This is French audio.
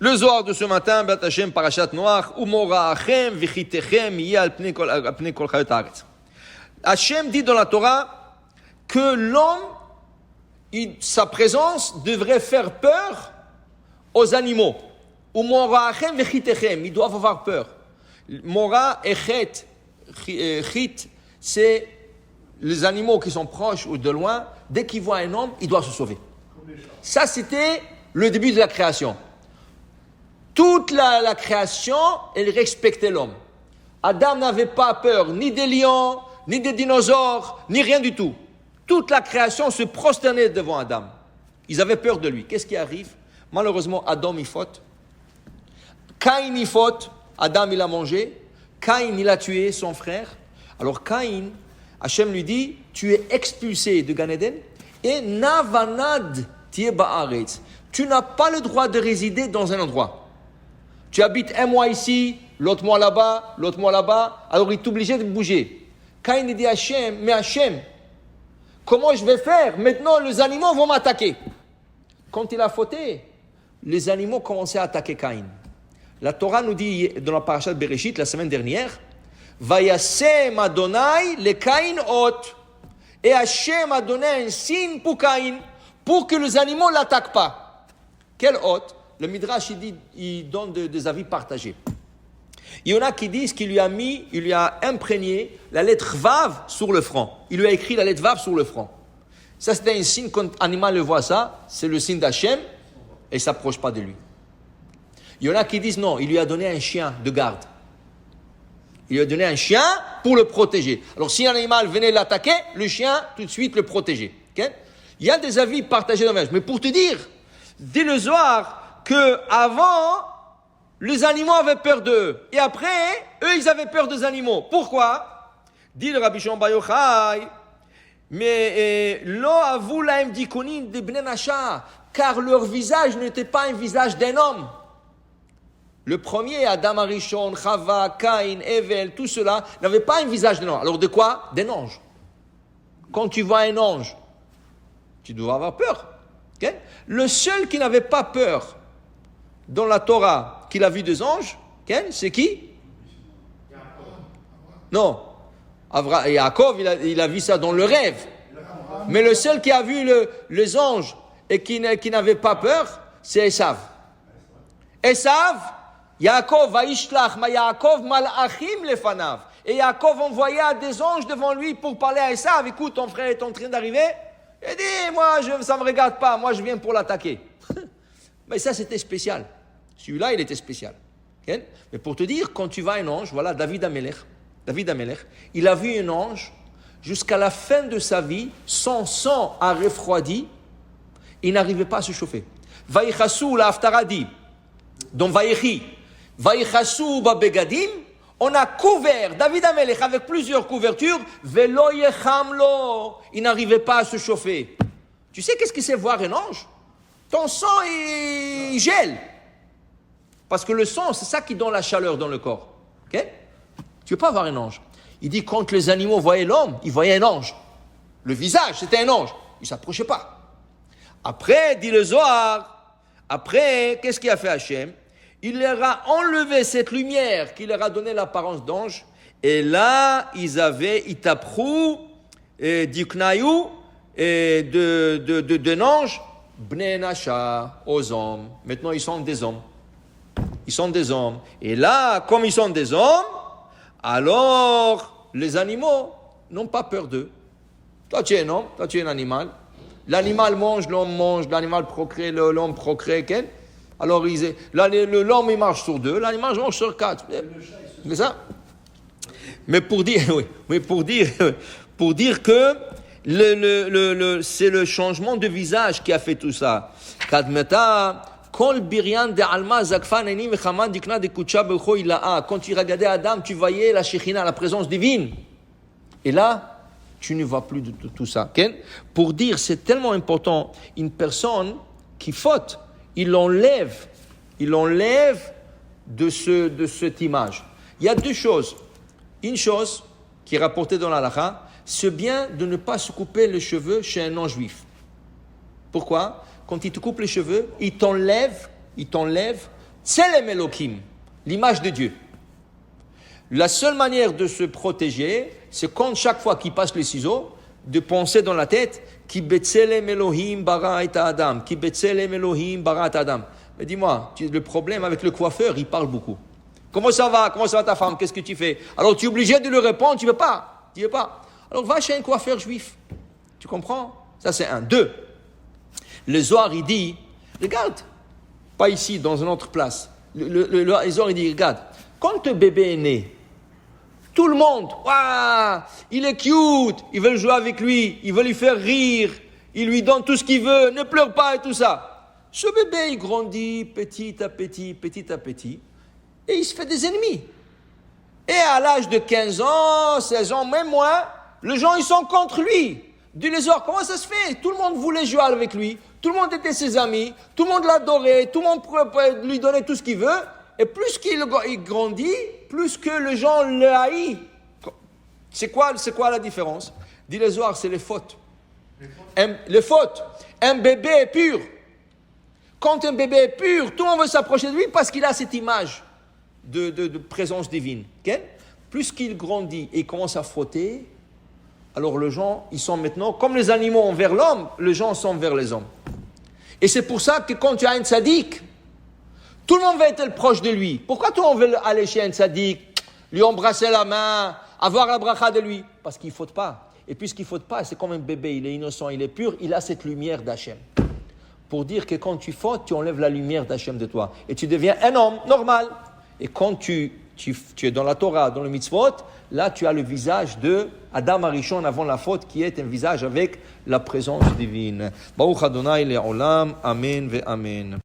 Le Zohar de ce matin, Bet Hashem, Parashat Noach, Umora Achem, Vichitechem, Yeh al pnei kol chayot haaretz. Hashem dit dans la Torah que l'homme, sa présence devrait faire peur aux animaux. Umora Achem, Vichitechem, ils doivent avoir peur. Mora et Chit, c'est les animaux qui sont proches ou de loin, dès qu'ils voient un homme, ils doivent se sauver. Ça, c'était le début de la création. Toute la création, elle respectait l'homme. Adam n'avait pas peur ni des lions, ni des dinosaures, ni rien du tout. Toute la création se prosternait devant Adam. Ils avaient peur de lui. Qu'est-ce qui arrive? Malheureusement, Adam, il faute. Caïn, il faute. Adam, il a mangé. Caïn, il a tué son frère. Alors Caïn, Hachem lui dit, tu es expulsé de Gan Eden et navanad tiye ba'aretz. Tu n'as pas le droit de résider dans un endroit. Tu habites un mois ici, l'autre mois là-bas, alors il est obligé de bouger. Caïn dit à Hachem, mais Hachem, comment je vais faire? Maintenant, les animaux vont m'attaquer. Quand il a fauté, les animaux commençaient à attaquer Caïn. La Torah nous dit, dans la parashat Bereshit, la semaine dernière, Vayasem Adonai le Caïn ot. Et Hachem a donné un signe pour Caïn, pour que les animaux ne l'attaquent pas. Quel hôte? Le Midrash, il donne des avis partagés. Il y en a qui disent qu'il lui a imprégné la lettre Vav sur le front. Il lui a écrit la lettre Vav sur le front. Ça, c'était un signe, quand un animal le voit ça, c'est le signe d'Hachem, et il ne s'approche pas de lui. Il y en a qui disent non, il lui a donné un chien de garde. Il lui a donné un chien pour le protéger. Alors, si un animal venait l'attaquer, le chien, tout de suite, le protégeait. Okay? Il y a des avis partagés dans le verset. Mais pour te dire, dit le Zohar, qu'avant, les animaux avaient peur d'eux. Et après, eux, ils avaient peur des animaux. Pourquoi? Dit le Rabbi Shimon Bar Yochai, mais lo avu lahem dikonin de bnei nasha, car leur visage n'était pas un visage d'un homme. Le premier, Adam Arishon, Chava, Caïn, Evel, tout cela, n'avait pas un visage d'un homme. Alors de quoi? D'un ange. Quand tu vois un ange, tu dois avoir peur. Okay? Le seul qui n'avait pas peur dans la Torah qu'il a vu des anges, okay? C'est qui? Non. Yaakov, il a vu ça dans le rêve. Mais le seul qui a vu les anges et qui n'avait pas peur, c'est Esav. Esav, Yaakov va ishlach ma Yaakov malachim lefanav. Et Yaakov envoya des anges devant lui pour parler à Esav. Écoute, ton frère est en train d'arriver. Il dit, moi, ça ne me regarde pas. Moi, je viens pour l'attaquer. Mais ça, c'était spécial. Celui-là, il était spécial. Okay? Mais pour te dire, quand tu vois un ange, voilà, David Amelech, il a vu un ange jusqu'à la fin de sa vie, son sang a refroidi. Il n'arrivait pas à se chauffer. Vaïchassou, la Haftara dit, dans Vaïchi, Vaïchassou babegadim, on a couvert David Amelech avec plusieurs couvertures, velo yechamlo, il n'arrivait pas à se chauffer. Tu sais qu'est-ce que c'est voir un ange? Ton sang, il gèle. Parce que le sang, c'est ça qui donne la chaleur dans le corps. Okay? Tu ne peux pas voir un ange. Il dit, quand les animaux voyaient l'homme, ils voyaient un ange. Le visage, c'était un ange. Il ne s'approchait pas. Après, dit le Zohar, qu'est-ce qu'il a fait Hachem? Il leur a enlevé cette lumière qui leur a donné l'apparence d'ange. Et là, ils avaient itaprou, diknayu, d'un ange, bnei nasha, aux hommes. Maintenant, ils sont des hommes. Et là, comme ils sont des hommes, alors les animaux n'ont pas peur d'eux. Toi, tu es un homme, toi, tu es un animal. L'animal mange, l'homme mange, l'animal procrée, l'homme procrée. Alors, l'homme, il marche sur 2, l'animal mange sur 4. C'est ça? Mais pour dire, oui, pour dire que c'est le changement de visage qui a fait tout ça. Kadmeta, quand tu regardais Adam, tu voyais la Shekhinah, la présence divine. Et là, tu ne vois plus de tout ça. Okay? Pour dire, c'est tellement important, une personne qui faute, il l'enlève de cette image. Il y a deux choses. Une chose qui est rapportée dans la halakha, c'est bien de ne pas se couper les cheveux chez un non-juif. Pourquoi? Quand il te coupe les cheveux, il t'enlève Tselem Elohim, l'image de Dieu. La seule manière de se protéger, c'est quand chaque fois qu'il passe les ciseaux, de penser dans la tête, Ki betzelem Elohim bara et Adam, Ki betzelem Elohim bara et Adam. Mais dis-moi, le problème avec le coiffeur, il parle beaucoup. Comment ça va ta femme? Qu'est-ce que tu fais? Alors tu es obligé de lui répondre, tu ne veux pas. Alors va chez un coiffeur juif. Tu comprends? Ça c'est un. Deux. Le Zohar, il dit, regarde, pas ici, dans une autre place. Le Zohar, il dit, regarde, quand un bébé est né, tout le monde, waouh, il est cute, ils veulent jouer avec lui, ils veulent lui faire rire, ils lui donnent tout ce qu'il veut, ne pleure pas et tout ça. Ce bébé, il grandit petit à petit, et il se fait des ennemis. Et à l'âge de 15 ans, 16 ans, même moins, les gens, ils sont contre lui. Dis les autres, comment ça se fait? Tout le monde voulait jouer avec lui, tout le monde était ses amis, tout le monde l'adorait, tout le monde lui donnait tout ce qu'il veut. Et plus qu'il grandit, plus que les gens le haïssent. C'est quoi la différence? Dis les Zohar, c'est les fautes. Les fautes. Un bébé est pur. Quand un bébé est pur, tout le monde veut s'approcher de lui parce qu'il a cette image de présence divine. Okay? Plus qu'il grandit et commence à frotter, alors les gens, ils sont maintenant, comme les animaux envers l'homme, les gens sont vers les hommes. Et c'est pour ça que quand tu as un tzaddik, tout le monde va être proche de lui. Pourquoi tout le monde veut aller chez un tzaddik, lui embrasser la main, avoir la bracha de lui? Parce qu'il ne faute pas. Et puisqu'il ne faute pas, c'est comme un bébé, il est innocent, il est pur, il a cette lumière d'Hachem. Pour dire que quand tu fautes, tu enlèves la lumière d'Hachem de toi. Et tu deviens un homme normal. Et quand tu es dans la Torah, dans le mitzvot, là tu as le visage de Adam Arishon avant la faute, qui est un visage avec la présence divine. Baruch Adonai le'olam, amen ve amen.